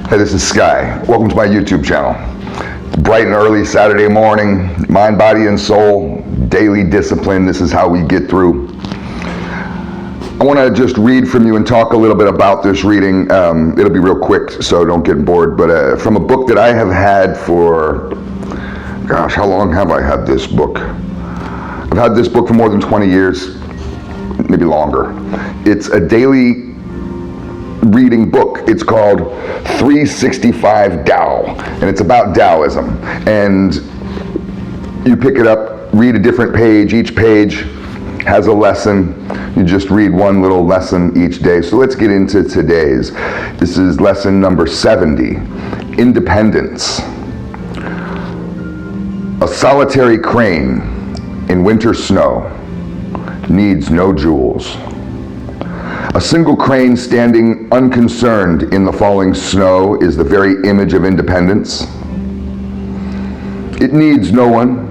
Hey, this is Sky. Welcome to my YouTube channel. Bright and early Saturday morning, mind, body, and soul, daily discipline. This is how we get through. I want to just read from you and talk a little bit about this reading. It'll be real quick, so don't get bored. But from a book that I have had for, gosh, how long have I had this book? I've had this book for more than 20 years, maybe longer. It's a daily reading book. It's called 365 TAO, and it's about Taoism. And you pick it up, read a different page. Each page has a lesson. You just read one little lesson each day. So let's get into today's. This is lesson number 70, Independence. A solitary crane in winter snow needs no jewels. A single crane standing unconcerned in the falling snow is the very image of independence. It needs no one.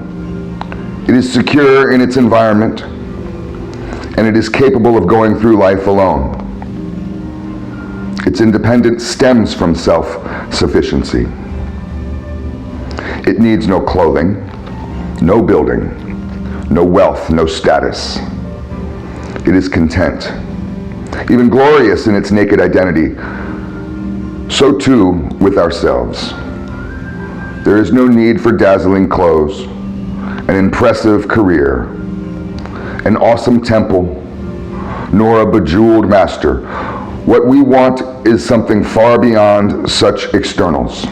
It is secure in its environment, and it is capable of going through life alone. Its independence stems from self-sufficiency. It needs no clothing, no building, no wealth, no status. It is content, even glorious in its naked identity. So too with ourselves. There is no need for dazzling clothes, an impressive career, an awesome temple, nor a bejeweled master. What we want is something far beyond such externals.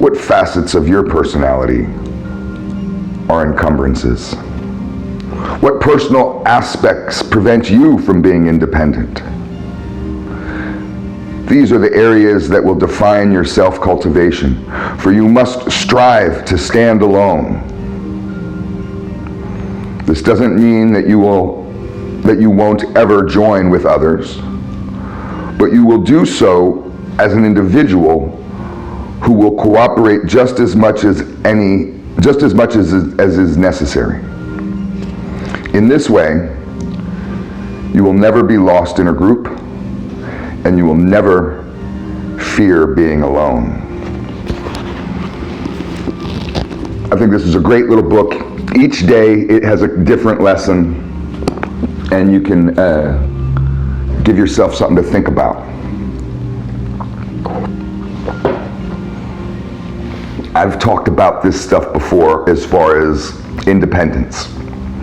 What facets of your personality are encumbrances? What personal aspects prevent you from being independent? These are the areas that will define your self-cultivation, for you must strive to stand alone. This doesn't mean that you won't ever join with others, but you will do so as an individual who will cooperate just as much as is necessary. In this way, you will never be lost in a group, and you will never fear being alone. I think this is a great little book. Each day it has a different lesson, and you can give yourself something to think about. I've talked about this stuff before as far as independence.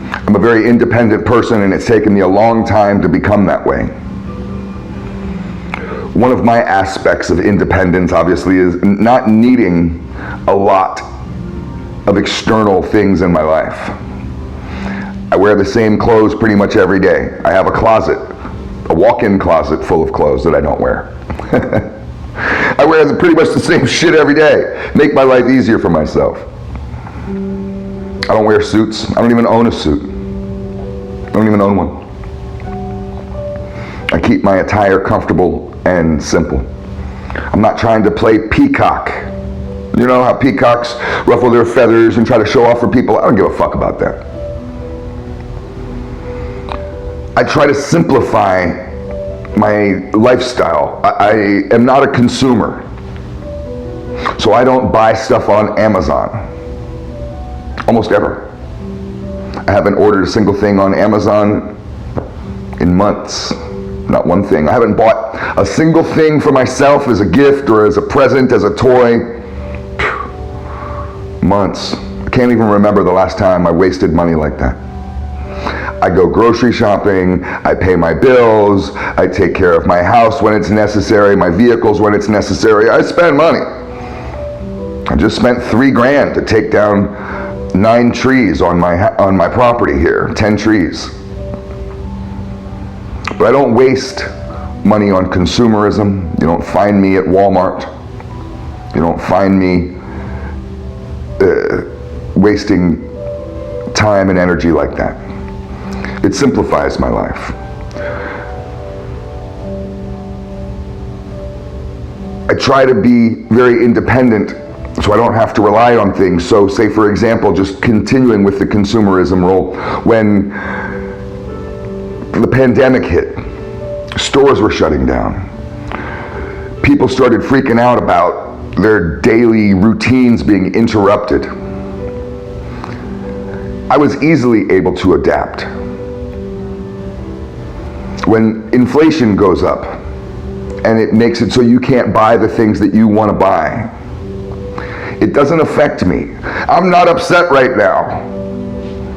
I'm a very independent person, and it's taken me a long time to become that way. One of my aspects of independence, obviously, is not needing a lot of external things in my life. I wear the same clothes pretty much every day. I have a closet, a walk-in closet full of clothes that I don't wear. I wear pretty much the same shit every day. Make my life easier for myself. I don't wear suits. I don't even own a suit. I don't even own one. I keep my attire comfortable and simple. I'm not trying to play peacock. You know how peacocks ruffle their feathers and try to show off for people? I don't give a fuck about that. I try to simplify my lifestyle. I am not a consumer, so I don't buy stuff on Amazon, almost ever. I haven't ordered a single thing on Amazon in months, not one thing. I haven't bought a single thing for myself as a gift or as a present, as a toy. Months. I can't even remember the last time I wasted money like that. I go grocery shopping, I pay my bills, I take care of my house when it's necessary, my vehicles when it's necessary. I spend money. I just spent $3,000 to take down 9 trees on my property here, 10 trees. But I don't waste money on consumerism. You don't find me at Walmart. You don't find me wasting time and energy like that. It simplifies my life. I try to be very independent so I don't have to rely on things. So say, for example, just continuing with the consumerism role, when the pandemic hit, Stores were shutting down. People started freaking out about their daily routines being interrupted. I was easily able to adapt. When inflation goes up and it makes it so you can't buy the things that you want to buy, it doesn't affect me. I'm not upset right now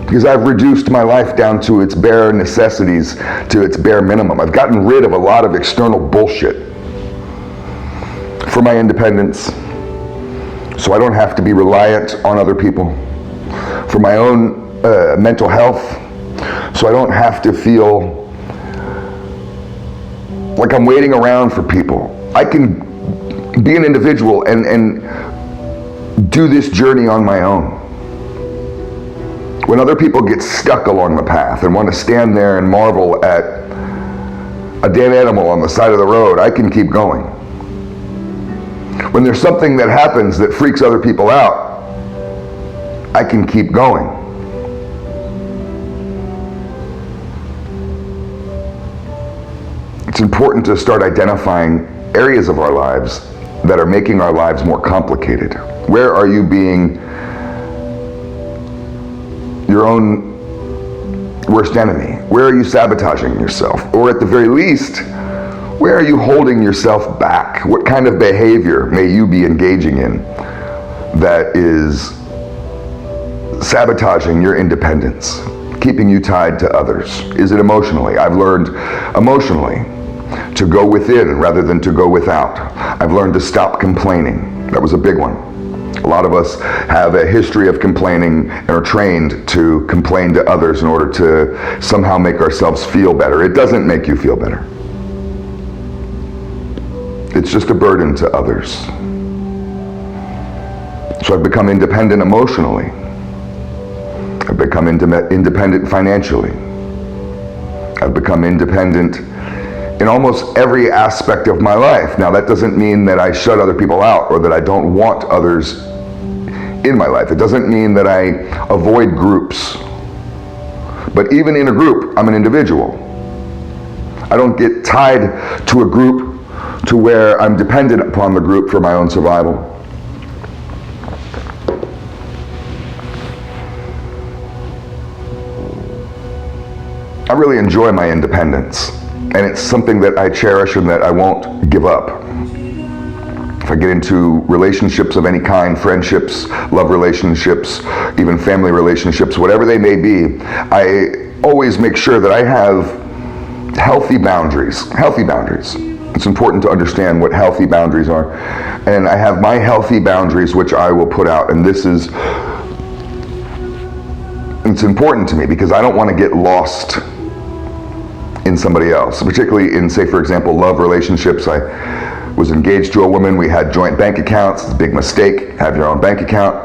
because I've reduced my life down to its bare necessities, to its bare minimum. I've gotten rid of a lot of external bullshit for my independence, so I don't have to be reliant on other people. For my own mental health, so I don't have to feel like I'm waiting around for people. I can be an individual and do this journey on my own. When other people get stuck along the path and want to stand there and marvel at a dead animal on the side of the road, I can keep going. When there's something that happens that freaks other people out, I can keep going. It's important to start identifying areas of our lives that are making our lives more complicated. Where are you being your own worst enemy? Where are you sabotaging yourself? Or at the very least, where are you holding yourself back? What kind of behavior may you be engaging in that is sabotaging your independence, keeping you tied to others? Is it emotionally? I've learned emotionally to go within rather than to go without. I've learned to stop complaining. That was a big one. A lot of us have a history of complaining and are trained to complain to others in order to somehow make ourselves feel better. It doesn't make you feel better. It's just a burden to others. So I've become independent emotionally. I've become independent financially. I've become independent in almost every aspect of my life. Now, that doesn't mean that I shut other people out or that I don't want others in my life. It doesn't mean that I avoid groups. But even in a group, I'm an individual. I don't get tied to a group to where I'm dependent upon the group for my own survival. I really enjoy my independence, and it's something that I cherish and that I won't give up. If I get into relationships of any kind, friendships, love relationships, even family relationships, whatever they may be, I always make sure that I have healthy boundaries. Healthy boundaries. It's important to understand what healthy boundaries are. And I have my healthy boundaries which I will put out, and it's important to me because I don't want to get lost in somebody else, particularly in, say, for example, love relationships. I was engaged to a woman. We had joint bank accounts. It's a big mistake. Have your own bank account.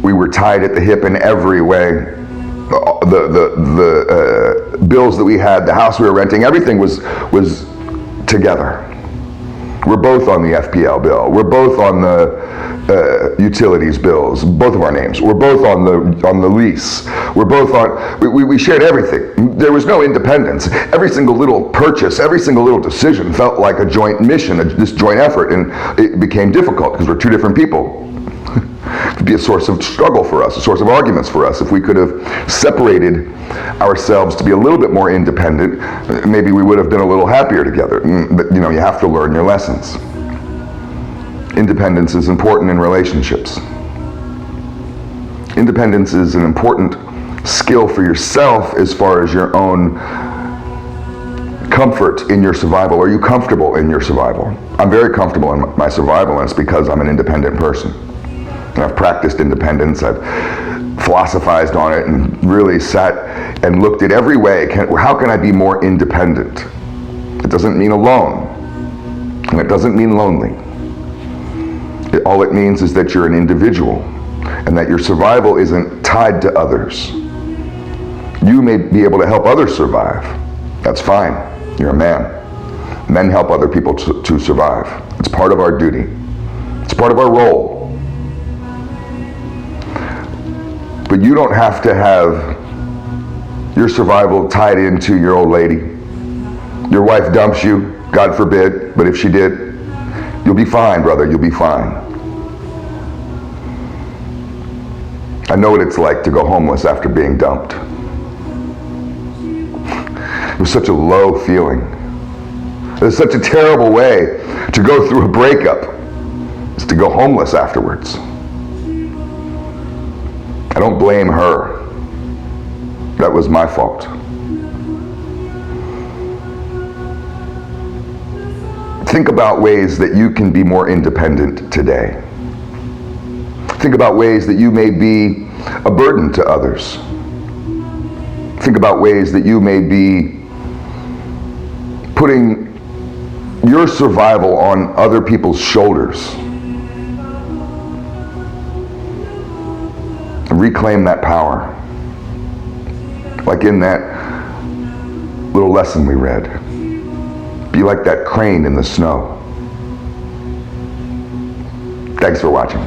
We were tied at the hip in every way. The bills that we had, the house we were renting, everything was together. We're both on the FPL bill. We're both on the utilities bills, both of our names. We're both on the lease. We're both on, we shared everything. There was no independence. Every single little purchase, every single little decision felt like a joint mission, this joint effort, and it became difficult because we're two different people. It could be a source of struggle for us, a source of arguments for us. If we could have separated ourselves to be a little bit more independent, maybe we would have been a little happier together. But, you have to learn your lessons. Independence is important in relationships. Independence is an important skill for yourself as far as your own comfort in your survival. Are you comfortable in your survival? I'm very comfortable in my survival, and it's because I'm an independent person. And I've practiced independence. I've philosophized on it and really sat and looked at every way. How can I be more independent? It doesn't mean alone, and it doesn't mean lonely. All it means is that you're an individual and that your survival isn't tied to others. You may be able to help others survive. That's fine. You're a man. Men help other people to survive. It's part of our duty. It's part of our role. But you don't have to have your survival tied into your old lady. Your wife dumps you, God forbid, but if she did, you'll be fine, brother, you'll be fine. I know what it's like to go homeless after being dumped. It was such a low feeling. It was such a terrible way to go through a breakup, is to go homeless afterwards. I don't blame her. That was my fault. Think about ways that you can be more independent today. Think about ways that you may be a burden to others. Think about ways that you may be putting your survival on other people's shoulders. And reclaim that power. Like in that little lesson we read. Be like that crane in the snow. Thanks for watching.